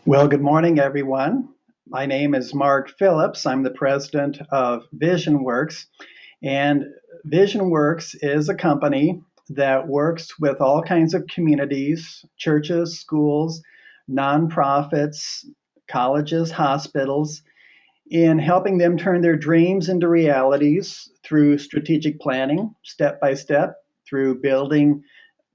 Well, good morning, everyone. My name is Mark Phillips. I'm the president of VisionWorks, and VisionWorks is a company that works with all kinds of communities, churches, schools, nonprofits, colleges, hospitals, in helping them turn their dreams into realities through strategic planning, step by step, through building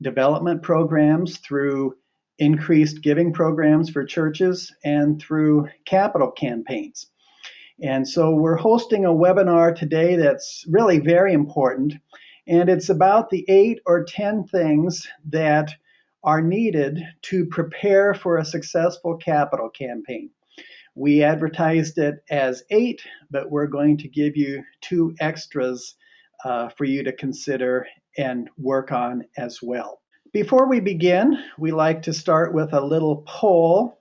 development programs, through increased giving programs for churches, and through capital campaigns. And so we're hosting a webinar today that's really very important. And it's about the 8 or 10 things that are needed to prepare for a successful capital campaign. We advertised it as 8, but we're going to give you 2 extras for you to consider and work on as well. Before we begin, we like to start with a little poll.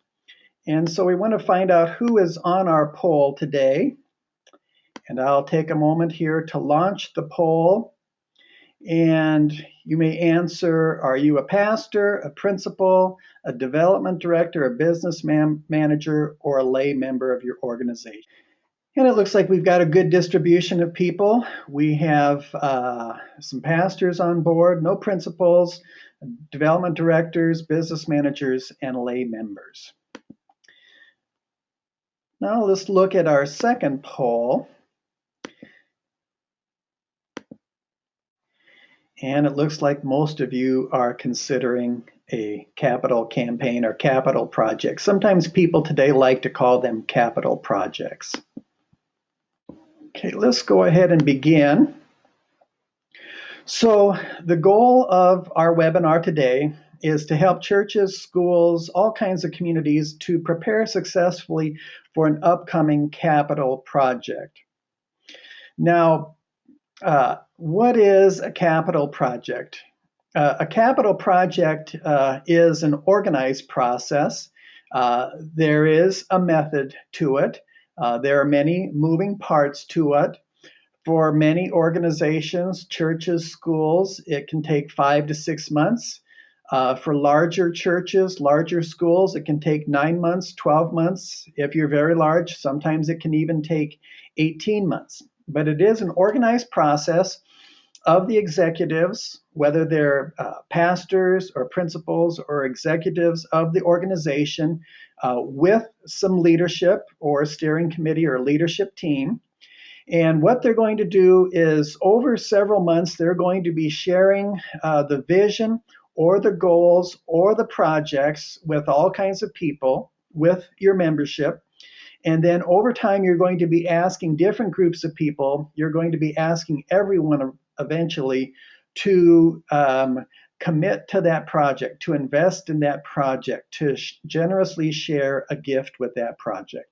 And so we want to find out who is on our poll today. And I'll take a moment here to launch the poll. And you may answer, are you a pastor, a principal, a development director, a business manager, or a lay member of your organization? And it looks like we've got a good distribution of people. We have some pastors on board, no principals, development directors, business managers, and lay members. Now let's look at our second poll. And it looks like most of you are considering a capital campaign or capital project. Sometimes people today like to call them capital projects. Okay, let's go ahead and begin. So the goal of our webinar today is to help churches, schools, all kinds of communities to prepare successfully for an upcoming capital project. Now, what is a capital project? A capital project is an organized process. There is a method to it. There are many moving parts to it. For many organizations, churches, schools, it can take 5 to 6 months. For larger churches, larger schools, it can take 9 months, 12 months. If you're very large, sometimes it can even take 18 months. But it is an organized process of the executives, whether they're pastors or principals or executives of the organization, with some leadership or steering committee or leadership team. And what they're going to do is over several months, they're going to be sharing the vision or the goals or the projects with all kinds of people, with your membership. And then over time, you're going to be asking different groups of people. You're going to be asking everyone eventually to commit to that project, to invest in that project, to generously share a gift with that project.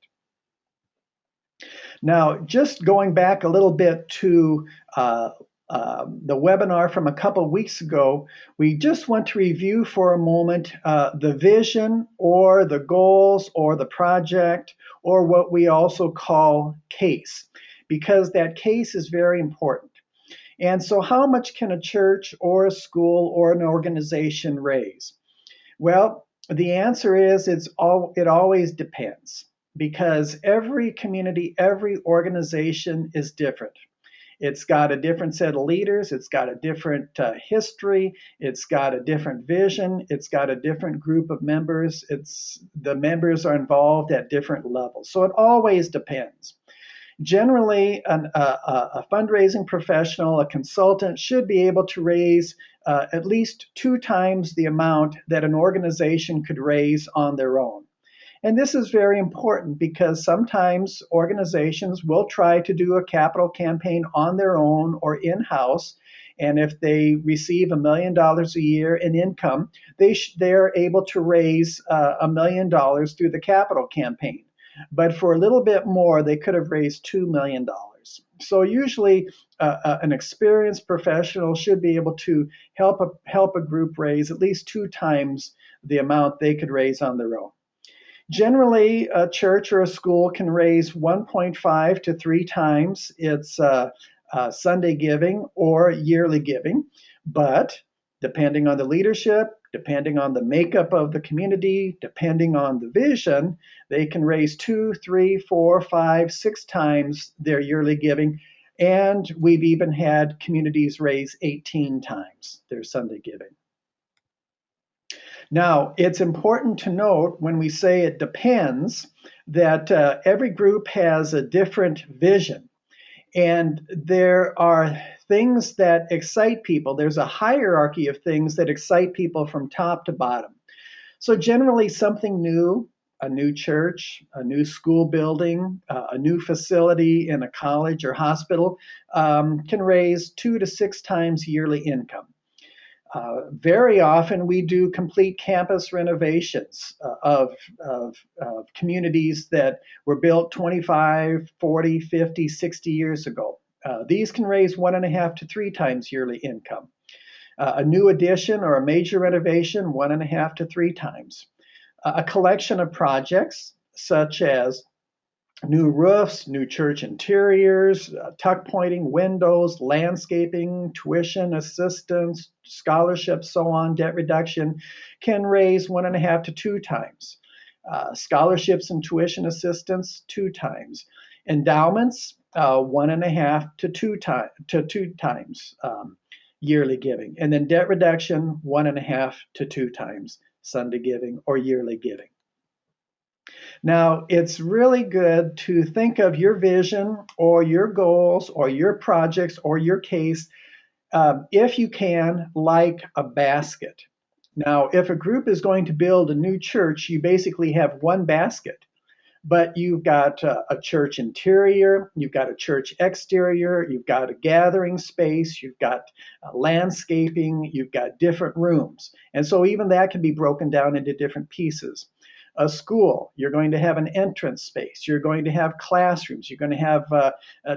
Now, just going back a little bit to the webinar from a couple weeks ago, we just want to review for a moment the vision or the goals or the project or what we also call case, because that case is very important. And so how much can a church or a school or an organization raise? Well, the answer is it always depends, because every community, every organization is different. It's got a different set of leaders. It's got a different history. It's got a different vision. It's got a different group of members. The members are involved at different levels. So it always depends. Generally, a fundraising professional, a consultant, should be able to raise at least 2 times the amount that an organization could raise on their own. And this is very important because sometimes organizations will try to do a capital campaign on their own or in-house. And if they receive $1 million a year in income, they're able to raise $1 million through the capital campaign. But for a little bit more, they could have raised $2 million. So usually an experienced professional should be able to help a group raise at least 2 times the amount they could raise on their own. Generally, a church or a school can raise 1.5 to 3 times its Sunday giving or yearly giving. But Depending on the leadership, depending on the makeup of the community, depending on the vision, they can raise 2, 3, 4, 5, 6 times their yearly giving. And we've even had communities raise 18 times their Sunday giving. Now, it's important to note when we say it depends that every group has a different vision. And there are things that excite people. There's a hierarchy of things that excite people from top to bottom. So, generally, something new, a new church, a new school building, a new facility in a college or hospital can raise 2 to 6 times yearly income. Very often we do complete campus renovations of communities that were built 25, 40, 50, 60 years ago. These can raise 1.5 to 3 times yearly income. A new addition or a major renovation, 1.5 to 3 times. A collection of projects such as new roofs, new church interiors, tuck pointing, windows, landscaping, tuition assistance, scholarships, so on, debt reduction can raise 1.5 to 2 times. Scholarships and tuition assistance, 2 times. Endowments, 1.5 to 2 times yearly giving. And then debt reduction, 1.5 to 2 times Sunday giving or yearly giving. Now, it's really good to think of your vision or your goals or your projects or your case, if you can, like a basket. Now, if a group is going to build a new church, you basically have one basket, but you've got a church interior, you've got a church exterior, you've got a gathering space, you've got landscaping, you've got different rooms. And so even that can be broken down into different pieces. A school, you're going to have an entrance space, you're going to have classrooms, you're going to have a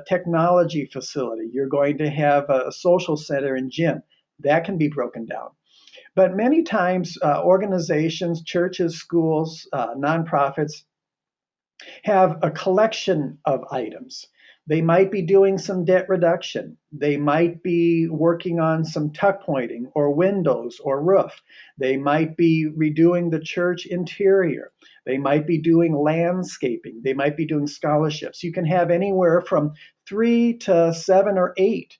technology facility, you're going to have a social center and gym. That can be broken down. But many times, organizations, churches, schools, nonprofits have a collection of items. They might be doing some debt reduction. They might be working on some tuck pointing or windows or roof. They might be redoing the church interior. They might be doing landscaping. They might be doing scholarships. You can have anywhere from 3 to 7 or 8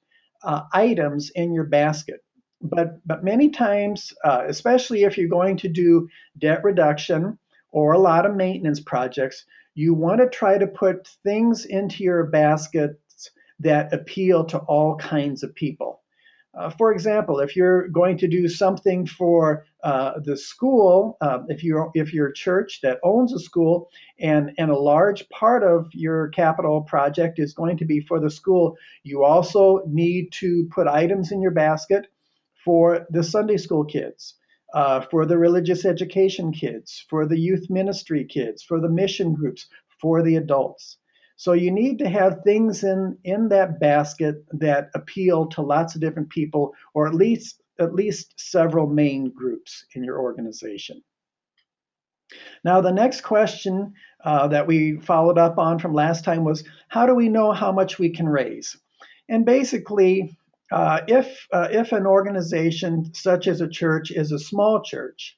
items in your basket. But many times, especially if you're going to do debt reduction or a lot of maintenance projects, you want to try to put things into your baskets that appeal to all kinds of people. For example, if you're going to do something for the school, if you're a church that owns a school, and a large part of your capital project is going to be for the school, you also need to put items in your basket for the Sunday school kids, for the religious education kids, for the youth ministry kids, for the mission groups, for the adults. So you need to have things in that basket that appeal to lots of different people, or at least several main groups in your organization. Now, the next question that we followed up on from last time was, how do we know how much we can raise? And basically, if an organization such as a church is a small church,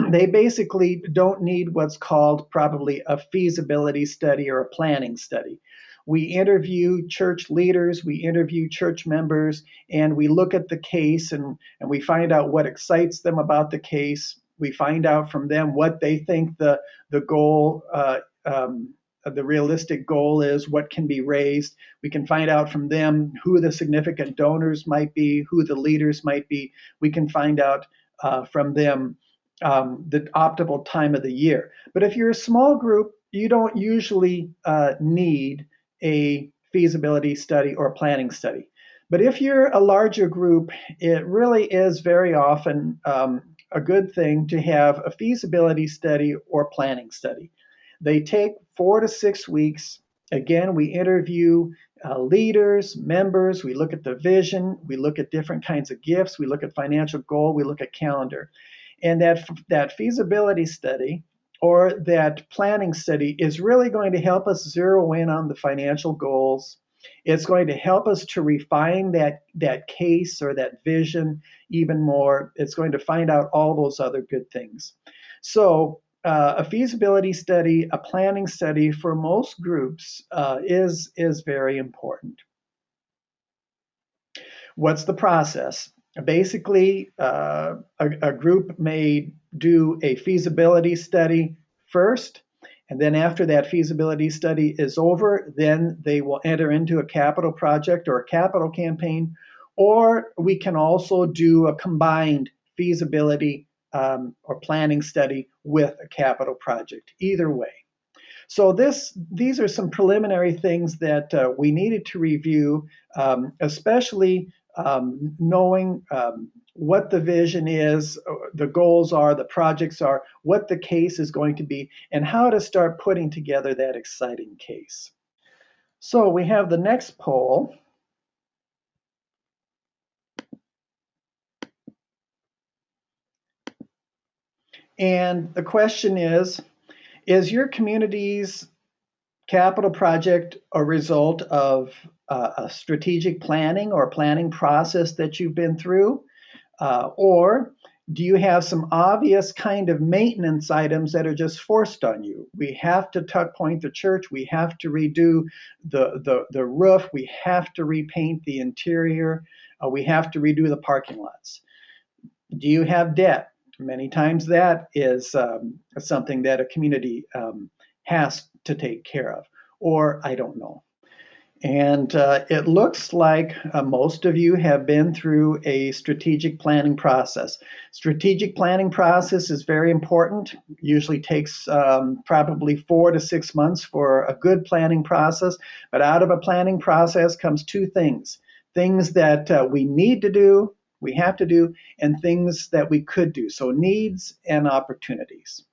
they basically don't need what's called probably a feasibility study or a planning study. We interview church leaders, we interview church members, and we look at the case and we find out what excites them about the case. We find out from them what they think the goal, the realistic goal is, what can be raised. We can find out from them who the significant donors might be, who the leaders might be. We can find out from them the optimal time of the year. But if you're a small group, you don't usually need a feasibility study or planning study. But if you're a larger group, it really is very often a good thing to have a feasibility study or planning study. They take 4 to 6 weeks. Again, we interview leaders, members, we look at the vision, we look at different kinds of gifts, we look at financial goal, we look at calendar. And that feasibility study or that planning study is really going to help us zero in on the financial goals, It's going to help us to refine that case or that vision even more. It's going to find out all those other good things. So a feasibility study, a planning study for most groups is very important. What's the process? Basically, a group may do a feasibility study first, and then after that feasibility study is over, then they will enter into a capital project or a capital campaign, or we can also do a combined feasibility or planning study with a capital project. Either way. So these are some preliminary things that we needed to review, especially knowing what the vision is, the goals are, the projects are, what the case is going to be, and how to start putting together that exciting case. So we have the next poll. And the question is your community's capital project a result of a strategic planning or planning process that you've been through? Or do you have some obvious kind of maintenance items that are just forced on you? We have to tuck point the church. We have to redo the roof. We have to repaint the interior. We have to redo the parking lots. Do you have debt? Many times that is something that a community has to take care of, or I don't know. And it looks like most of you have been through a strategic planning process. Strategic planning process is very important. Usually takes probably 4 to 6 months for a good planning process. But out of a planning process comes two things: things that we need to do, we have to do, and things that we could do. So needs and opportunities.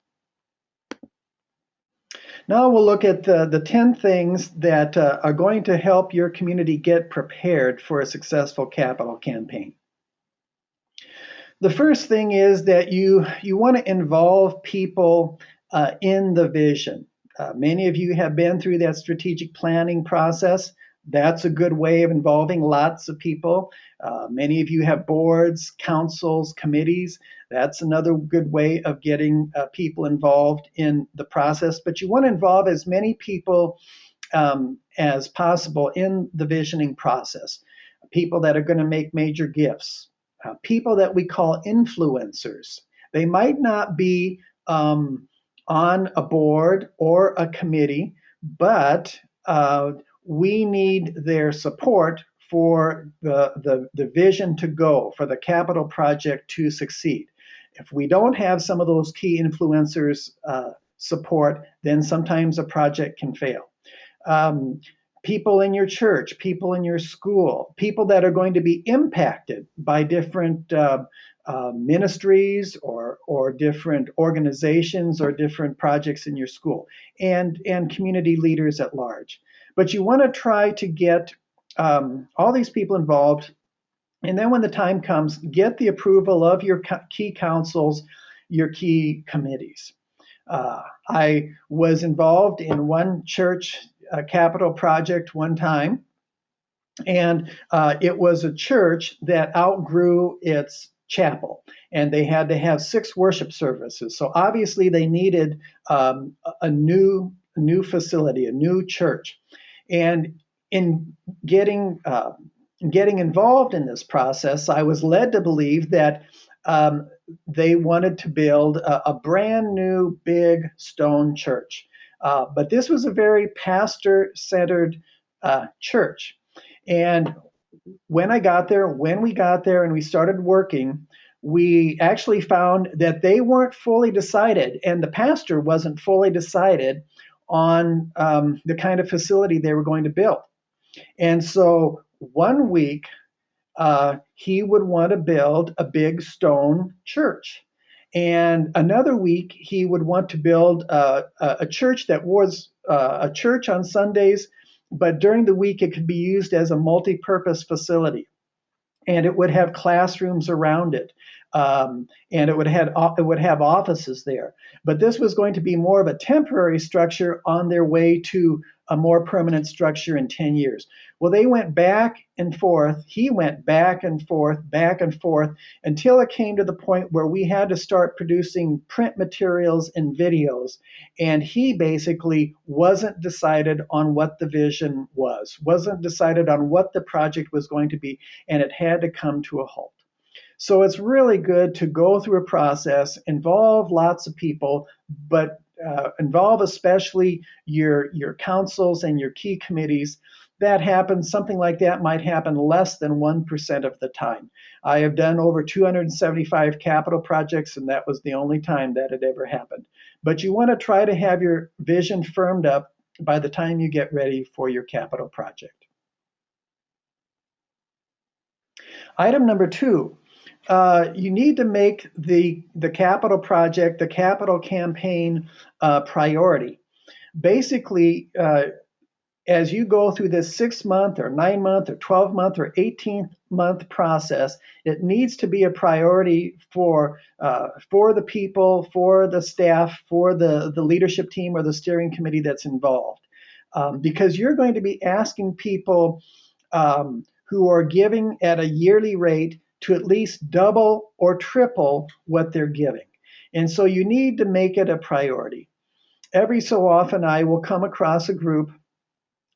Now we'll look at the 10 things that are going to help your community get prepared for a successful capital campaign. The first thing is that you want to involve people in the vision. Many of you have been through that strategic planning process. That's a good way of involving lots of people. Many of you have boards, councils, committees. That's another good way of getting people involved in the process. But you want to involve as many people as possible in the visioning process. People that are going to make major gifts, people that we call influencers. They might not be on a board or a committee, but we need their support for the vision to go, for the capital project to succeed. If we don't have some of those key influencers support, then sometimes a project can fail. People in your church, people in your school, people that are going to be impacted by different ministries or different organizations or different projects in your school, and community leaders at large. But you want to try to get all these people involved, and then when the time comes, get the approval of your key councils, your key committees. I was involved in one church capital project one time, and it was a church that outgrew its chapel, and they had to have 6 worship services. So obviously they needed a new facility, a new church. And in getting involved in this process, I was led to believe that they wanted to build a brand new big stone church. But this was a very pastor-centered church. And when we got there and we started working, we actually found that they weren't fully decided, and the pastor wasn't fully decided on the kind of facility they were going to build. And so one week, he would want to build a big stone church. And another week, he would want to build a church that was a church on Sundays, but during the week, it could be used as a multi-purpose facility. And it would have classrooms around it. And it would have offices there. But this was going to be more of a temporary structure on their way to a more permanent structure in 10 years. Well, they went back and forth. He went back and forth until it came to the point where we had to start producing print materials and videos. And he basically wasn't decided on what the vision was, wasn't decided on what the project was going to be, and it had to come to a halt. So it's really good to go through a process, involve lots of people, but involve especially your councils and your key committees. That happens, something like that might happen less than 1% of the time. I have done over 275 capital projects, and that was the only time that it ever happened. But you want to try to have your vision firmed up by the time you get ready for your capital project. Item number 2, you need to make the capital project, the capital campaign priority. Basically, as you go through this 6-month or 9-month or 12-month or 18-month process, it needs to be a priority for the people, for the staff, for the leadership team or the steering committee that's involved. Because you're going to be asking people who are giving at a yearly rate to at least double or triple what they're giving. And so you need to make it a priority. Every so often, I will come across a group,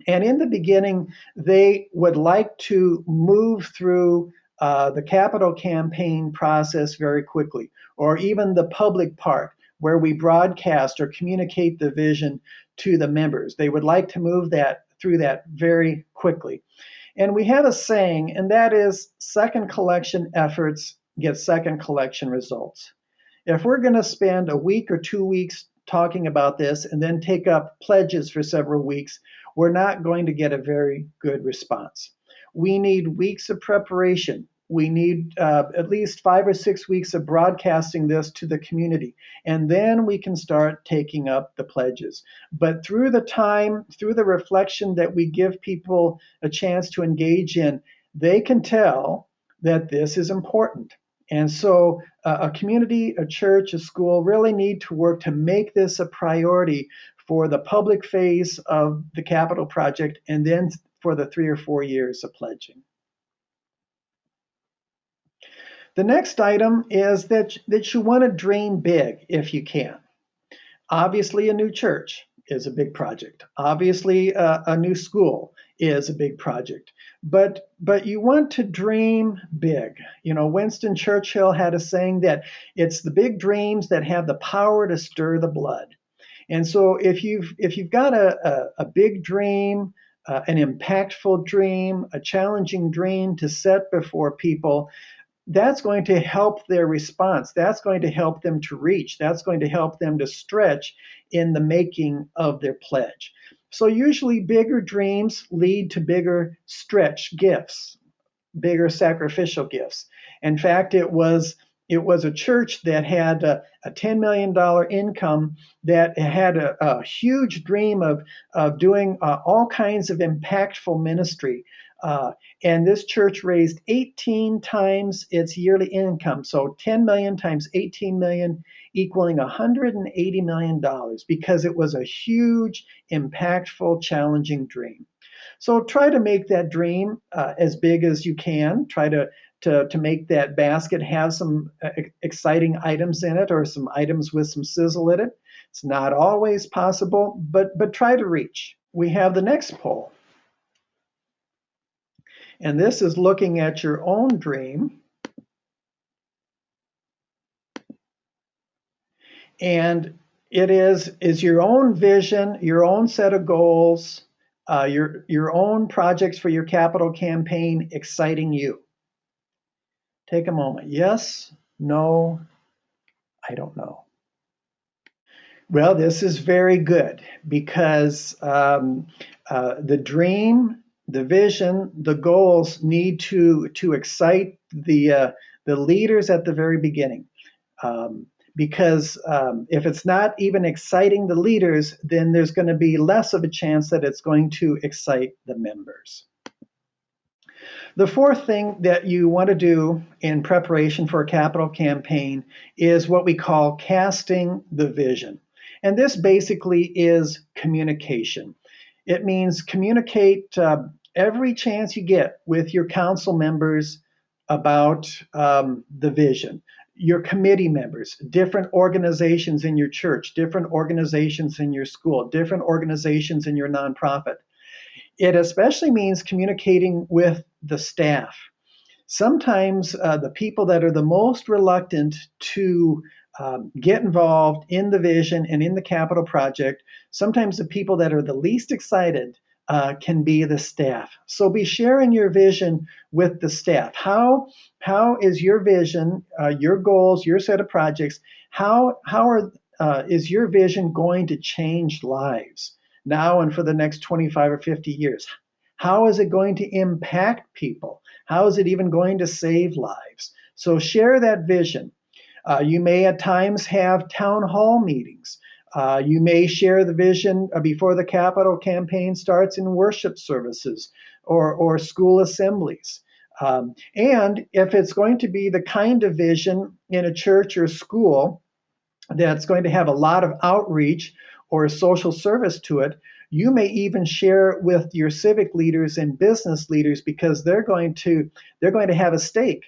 and in the beginning, they would like to move through the capital campaign process very quickly, or even the public part where we broadcast or communicate the vision to the members. They would like to move through that very quickly. And we have a saying, and that is, second collection efforts get second collection results. If we're going to spend a week or 2 weeks talking about this and then take up pledges for several weeks, we're not going to get a very good response. We need weeks of preparation. We need at least 5 or 6 weeks of broadcasting this to the community, and then we can start taking up the pledges. But through the time, through the reflection that we give people a chance to engage in, they can tell that this is important. And so a community, a church, a school really need to work to make this a priority for the public phase of the capital project, and then for the 3 or 4 years of pledging. The next item is that you want to dream big if you can. Obviously, a new church is a big project. Obviously, a new school is a big project. But you want to dream big. You know, Winston Churchill had a saying that it's the big dreams that have the power to stir the blood. And so if you've got a big dream, an impactful dream, a challenging dream to set before people, that's going to help their response. That's going to help them to reach. That's going to help them to stretch in the making of their pledge. So usually bigger dreams lead to bigger stretch gifts, bigger sacrificial gifts. In fact, it was a church that had a $10 million income, that had a huge dream of doing all kinds of impactful ministry. And this church raised 18 times its yearly income. So 10 million times 18 million equaling $180 million, because it was a huge, impactful, challenging dream. So try to make that dream as big as you can. Try to make that basket have some exciting items in it, or some items with some sizzle in it. It's not always possible, but try to reach. We have the next poll. And this is looking at your own dream. And it is your own vision, your own set of goals, your own projects for your capital campaign exciting you. Take a moment. Yes, no, I don't know. Well, this is very good, because the dream, the vision, the goals need to excite the leaders at the very beginning. Because if it's not even exciting the leaders, then there's going to be less of a chance that it's going to excite the members. The fourth thing that you want to do in preparation for a capital campaign is what we call casting the vision. And this basically is communication. It means communicate every chance you get with your council members about the vision, your committee members, different organizations in your church, different organizations in your school, different organizations in your nonprofit. It especially means communicating with the staff. Sometimes the people that are the most reluctant to get involved in the vision and in the capital project, sometimes the people that are the least excited can be the staff. So be sharing your vision with the staff. How is your vision, your goals, your set of projects? Is your vision going to change lives now and for the next 25 or 50 years? How is it going to impact people? How is it even going to save lives? So share that vision. You may at times have town hall meetings. You may share the vision before the capital campaign starts in worship services or school assemblies. And if it's going to be the kind of vision in a church or school that's going to have a lot of outreach or social service to it, you may even share it with your civic leaders and business leaders because they're going to have a stake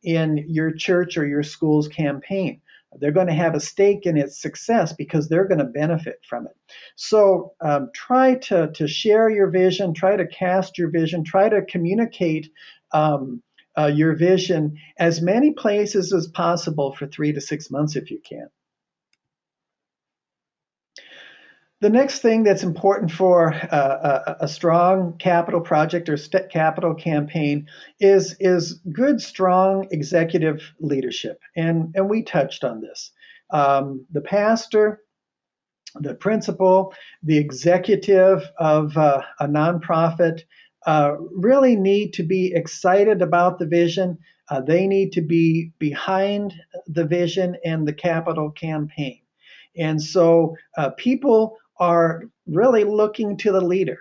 in your church or your school's campaign. They're going to have a stake in its success because they're going to benefit from it. So try to share your vision, try to cast your vision, try to communicate your vision as many places as possible for 3 to 6 months if you can. The next thing that's important for a strong capital project or capital campaign is good, strong executive leadership. And we touched on this. The pastor, the principal, the executive of a nonprofit really need to be excited about the vision. They need to be behind the vision and the capital campaign. And so people are really looking to the leader.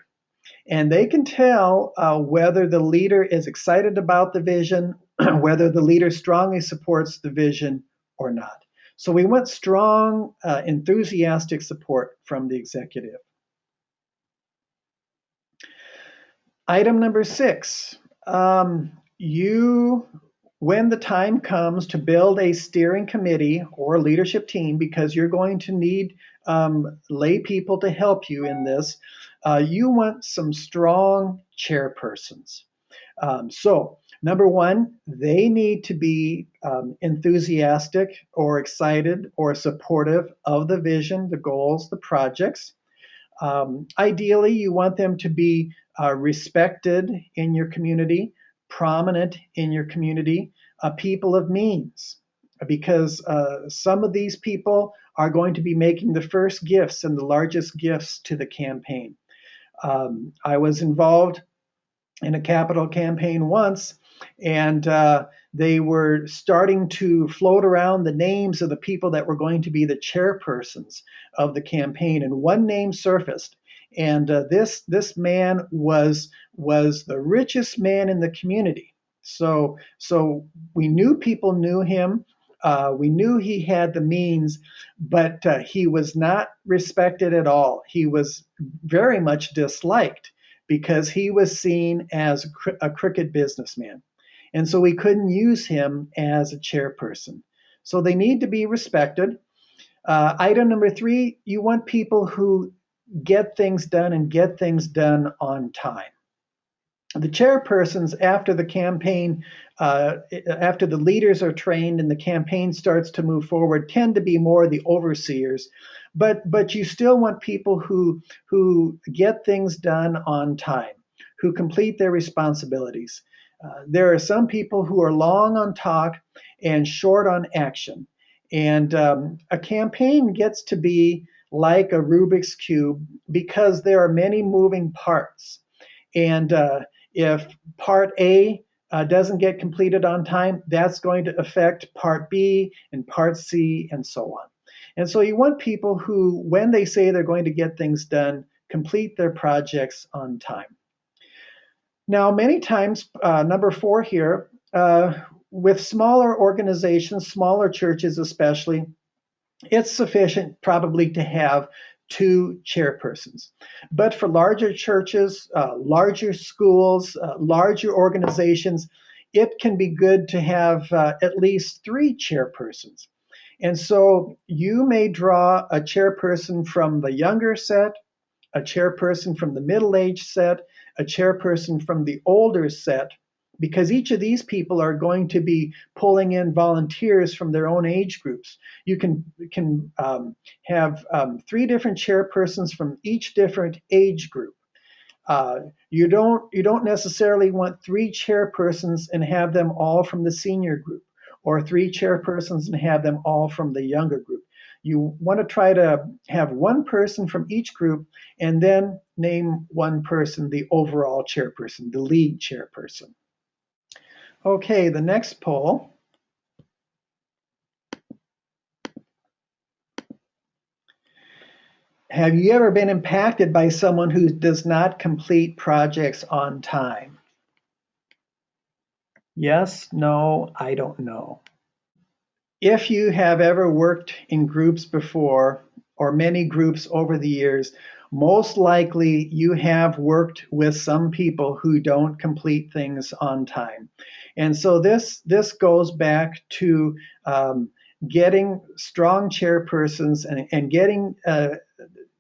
And they can tell whether the leader is excited about the vision, whether the leader strongly supports the vision or not. So we want strong, enthusiastic support from the executive. Item number 6, when the time comes to build a steering committee or leadership team, because you're going to need lay people to help you in this, you want some strong chairpersons. So number 1, they need to be enthusiastic or excited or supportive of the vision, the goals, the projects. Ideally, you want them to be respected in your community, prominent in your community, people of means, because some of these people are going to be making the first gifts and the largest gifts to the campaign. I was involved in a capital campaign once, and they were starting to float around the names of the people that were going to be the chairpersons of the campaign, and one name surfaced. And this man was the richest man in the community. So we knew people knew him. We knew he had the means, but he was not respected at all. He was very much disliked because he was seen as a crooked businessman. And so we couldn't use him as a chairperson. So they need to be respected. Item number 3, you want people who get things done and get things done on time. The chairpersons, after the campaign, after the leaders are trained and the campaign starts to move forward, tend to be more the overseers. But you still want people who get things done on time, who complete their responsibilities. There are some people who are long on talk and short on action. And a campaign gets to be like a Rubik's Cube because there are many moving parts. And if part A doesn't get completed on time, that's going to affect part B and part C and so on. And so you want people who, when they say they're going to get things done, complete their projects on time. Now, many times, number 4 here, with smaller organizations, smaller churches especially, it's sufficient probably to have 2 chairpersons. But for larger churches, larger schools, larger organizations, it can be good to have at least 3 chairpersons. And so you may draw a chairperson from the younger set, a chairperson from the middle age set, a chairperson from the older set, because each of these people are going to be pulling in volunteers from their own age groups. You can have 3 different chairpersons from each different age group. You don't necessarily want 3 chairpersons and have them all from the senior group, or 3 chairpersons and have them all from the younger group. You want to try to have 1 person from each group and then name 1 person the overall chairperson, the lead chairperson. Okay, the next poll. Have you ever been impacted by someone who does not complete projects on time? Yes, no, I don't know. If you have ever worked in groups before, or many groups over the years, most likely you have worked with some people who don't complete things on time. And so this goes back to getting strong chairpersons and getting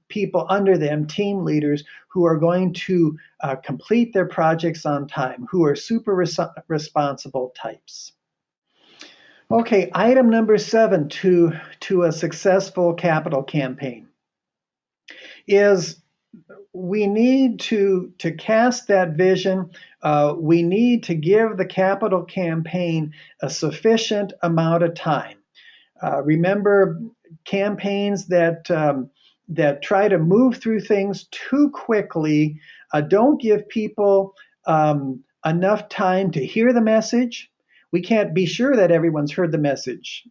people under them, team leaders, who are going to complete their projects on time, who are super responsible types. Okay, item number 7 to a successful capital campaign is we need to cast that vision. We need to give the capital campaign a sufficient amount of time. Remember, campaigns that try to move through things too quickly don't give people enough time to hear the message. We can't be sure that everyone's heard the message.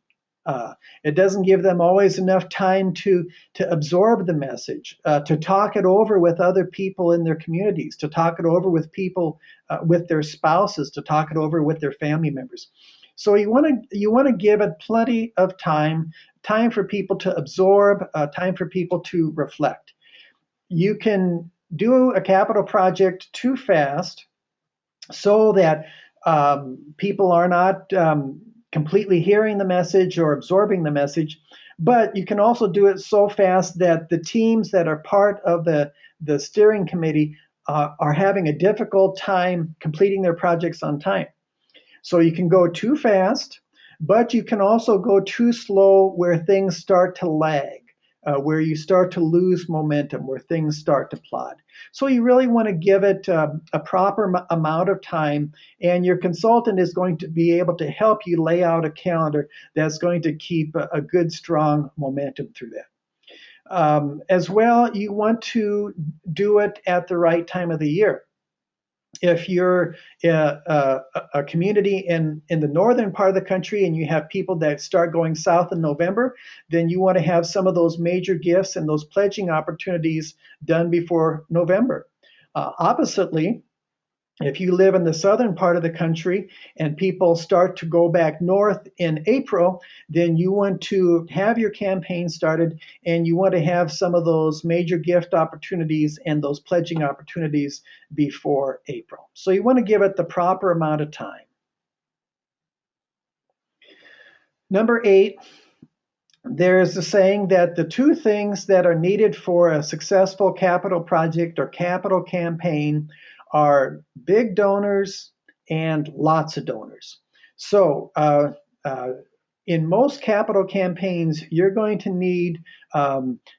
It doesn't give them always enough time to absorb the message, to talk it over with other people in their communities, to talk it over with people, with their spouses, to talk it over with their family members. So you want to give it plenty of time for people to absorb, time for people to reflect. You can do a capital project too fast so that people are not completely hearing the message or absorbing the message, but you can also do it so fast that the teams that are part of the steering committee are having a difficult time completing their projects on time. So you can go too fast, but you can also go too slow where things start to lag, where you start to lose momentum, where things start to plod. So you really want to give it a proper amount of time, and your consultant is going to be able to help you lay out a calendar that's going to keep a good, strong momentum through that. As well, you want to do it at the right time of the year. If you're a community in the northern part of the country and you have people that start going south in November, then you want to have some of those major gifts and those pledging opportunities done before November. Oppositely, if you live in the southern part of the country and people start to go back north in April, then you want to have your campaign started and you want to have some of those major gift opportunities and those pledging opportunities before April. So you want to give it the proper amount of time. Number 8, there's a saying that the 2 things that are needed for a successful capital project or capital campaign are big donors and lots of donors. So in most capital campaigns, you're going to need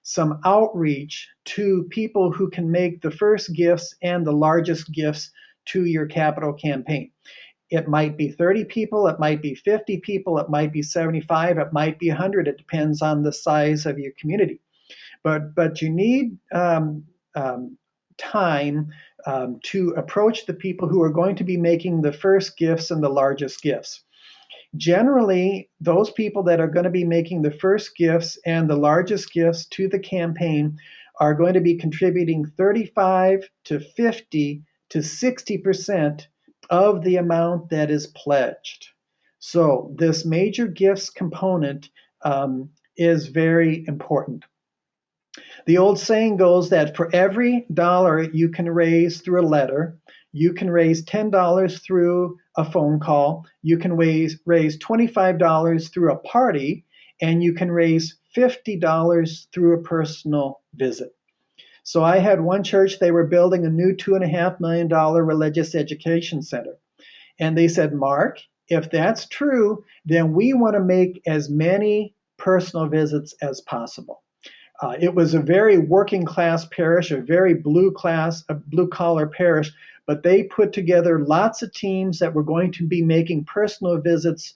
some outreach to people who can make the first gifts and the largest gifts to your capital campaign. It might be 30 people, it might be 50 people, it might be 75, it might be 100. It depends on the size of your community. But you need time to approach the people who are going to be making the first gifts and the largest gifts. Generally, those people that are going to be making the first gifts and the largest gifts to the campaign are going to be contributing 35 to 50 to 60% of the amount that is pledged. So this major gifts component is very important. The old saying goes that for every dollar you can raise through a letter, you can raise $10 through a phone call, you can raise $25 through a party, and you can raise $50 through a personal visit. So I had one church, they were building a new $2.5 million religious education center. And they said, Mark, if that's true, then we want to make as many personal visits as possible. It was a very working class parish, a very blue collar parish, but they put together lots of teams that were going to be making personal visits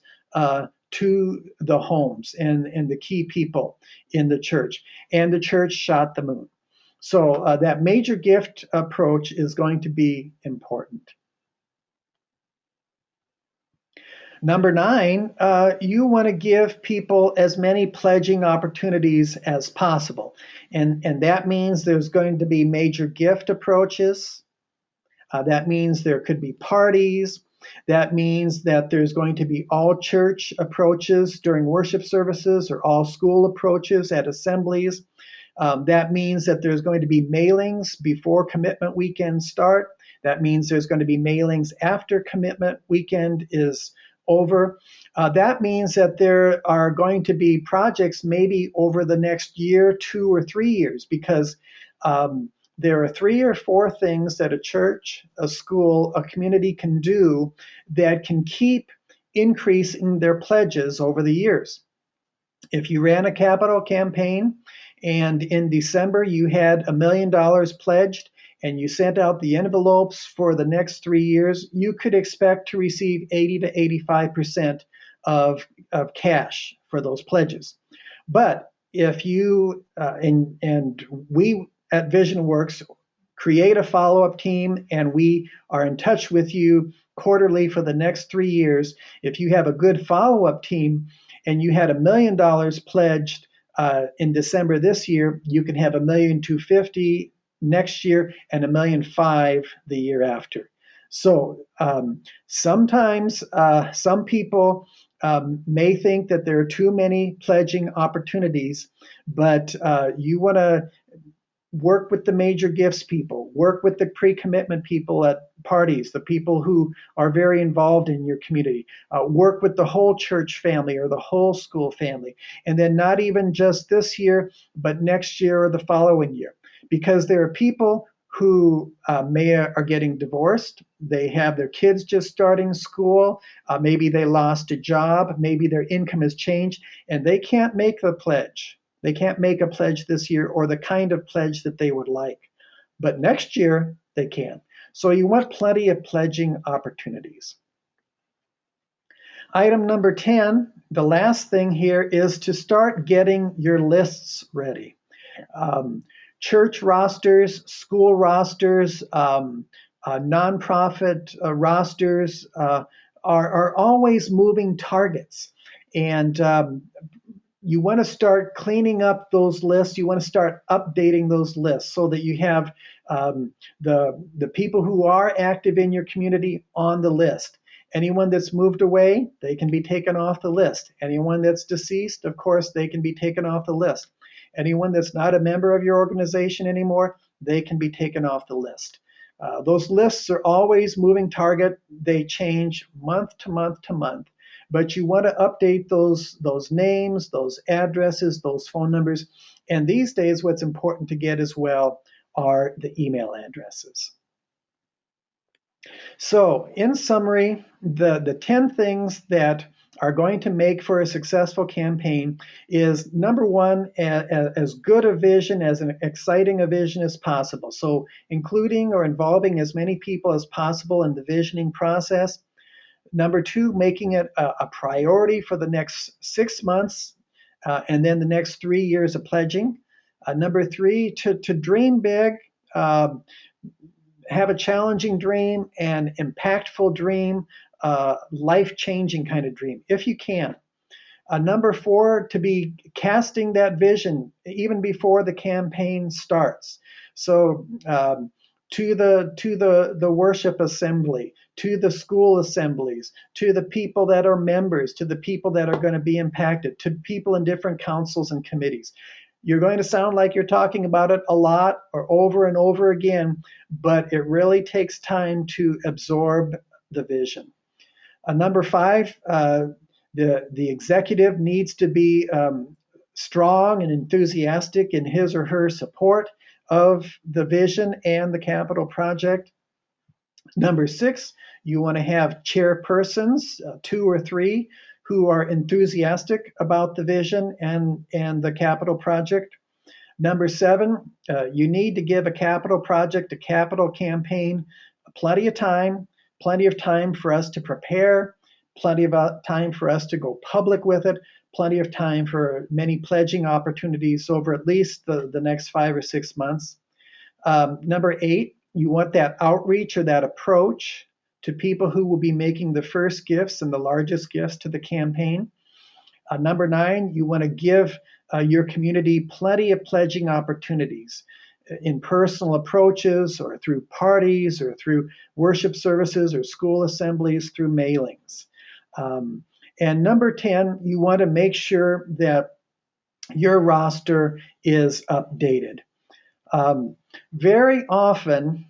to the homes and the key people in the church. And the church shot the moon. So that major gift approach is going to be important. Number 9, you want to give people as many pledging opportunities as possible. And that means there's going to be major gift approaches. That means there could be parties. That means that there's going to be all church approaches during worship services or all school approaches at assemblies. That means that there's going to be mailings before commitment weekend start. That means there's going to be mailings after commitment weekend is over. That means that there are going to be projects maybe over the next year, 2 or 3 years, because there are 3 or 4 things that a church, a school, a community can do that can keep increasing their pledges over the years. If you ran a capital campaign and in December you had $1 million pledged, and you sent out the envelopes for the next 3 years, you could expect to receive 80 to 85% of cash for those pledges. But if you, and we at VisionWorks create a follow-up team, and we are in touch with you quarterly for the next 3 years, if you have a good follow-up team and you had $1 million pledged in December this year, you can have $1,250,000 next year and $1,500,000 the year after. So sometimes some people may think that there are too many pledging opportunities, but you want to work with the major gifts people, work with the pre-commitment people at parties, the people who are very involved in your community, work with the whole church family or the whole school family, and then not even just this year, but next year or the following year. Because there are people who are getting divorced, they have their kids just starting school, maybe they lost a job, maybe their income has changed, and they can't make the pledge. They can't make a pledge this year or the kind of pledge that they would like. But next year, they can. So you want plenty of pledging opportunities. Item number 10, the last thing here is to start getting your lists ready. Church rosters, school rosters, nonprofit rosters are always moving targets. And you want to start cleaning up those lists. You want to start updating those lists so that you have the people who are active in your community on the list. Anyone that's moved away, they can be taken off the list. Anyone that's deceased, of course, they can be taken off the list. Anyone that's not a member of your organization anymore, they can be taken off the list. Those lists are always moving target. They change month to month to month. But you want to update those names, those addresses, those phone numbers. And these days, what's important to get as well are the email addresses. So in summary, the 10 things that are going to make for a successful campaign is, number 1, as good a vision, as an exciting a vision as possible. So including or involving as many people as possible in the visioning process. Number 2, making it a priority for the next 6 months and then the next 3 years of pledging. Number 3, to dream big, have a challenging dream, an impactful dream, life-changing kind of dream, if you can. Number 4, to be casting that vision even before the campaign starts. So to the worship assembly, to the school assemblies, to the people that are members, to the people that are going to be impacted, to people in different councils and committees. You're going to sound like you're talking about it a lot or over and over again, but it really takes time to absorb the vision. Number five, the executive needs to be strong and enthusiastic in his or her support of the vision and the capital project. Number six, you want to have chairpersons, two or three, who are enthusiastic about the vision and the capital project. Number seven, you need to give a capital project, a capital campaign, plenty of time for us to prepare, plenty of time for us to go public with it, plenty of time for many pledging opportunities over at least the next 5 or 6 months. Number eight, you want that outreach or that approach to people who will be making the first gifts and the largest gifts to the campaign. Number nine, you want to give your community plenty of pledging opportunities in personal approaches or through parties or through worship services or school assemblies through mailings. And number 10, you want to make sure that your roster is updated. Very often,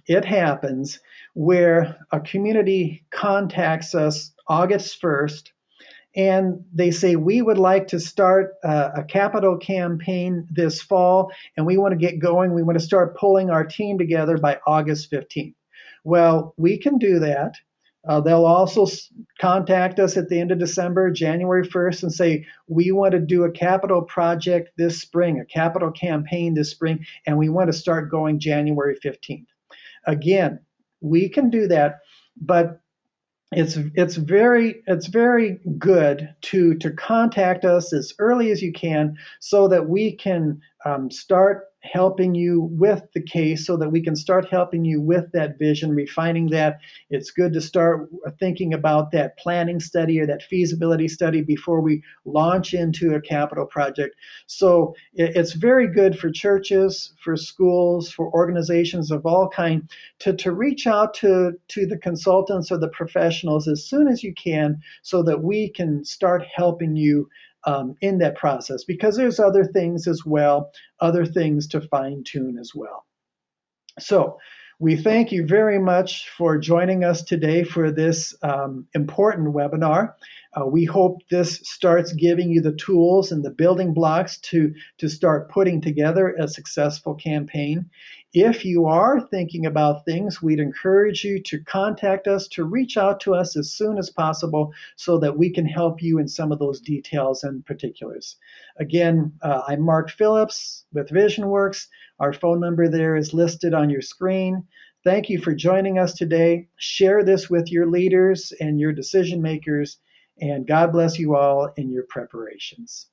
it happens where a community contacts us August 1st and they say, we would like to start a capital campaign this fall, and we want to get going. We want to start pulling our team together by August 15th. Well, we can do that. They'll also contact us at the end of December, January 1st, and say, we want to do a capital project this spring, a capital campaign this spring, and we want to start going January 15th. Again, we can do that, but it's very good to contact us as early as you can so that we can start helping you with the case, so that we can start helping you with that vision, refining that. It's good to start thinking about that planning study or that feasibility study before we launch into a capital project. So it's very good for churches, for schools, for organizations of all kinds to reach out to the consultants or the professionals as soon as you can so that we can start helping you in that process, because there's other things as well, other things to fine tune as well. So we thank you very much for joining us today for this important webinar. We hope this starts giving you the tools and the building blocks to start putting together a successful campaign. If you are thinking about things, we'd encourage you to contact us, to reach out to us as soon as possible so that we can help you in some of those details and particulars. Again, I'm Mark Phillips with VisionWorks. Our phone number there is listed on your screen. Thank you for joining us today. Share this with your leaders and your decision makers, and God bless you all in your preparations.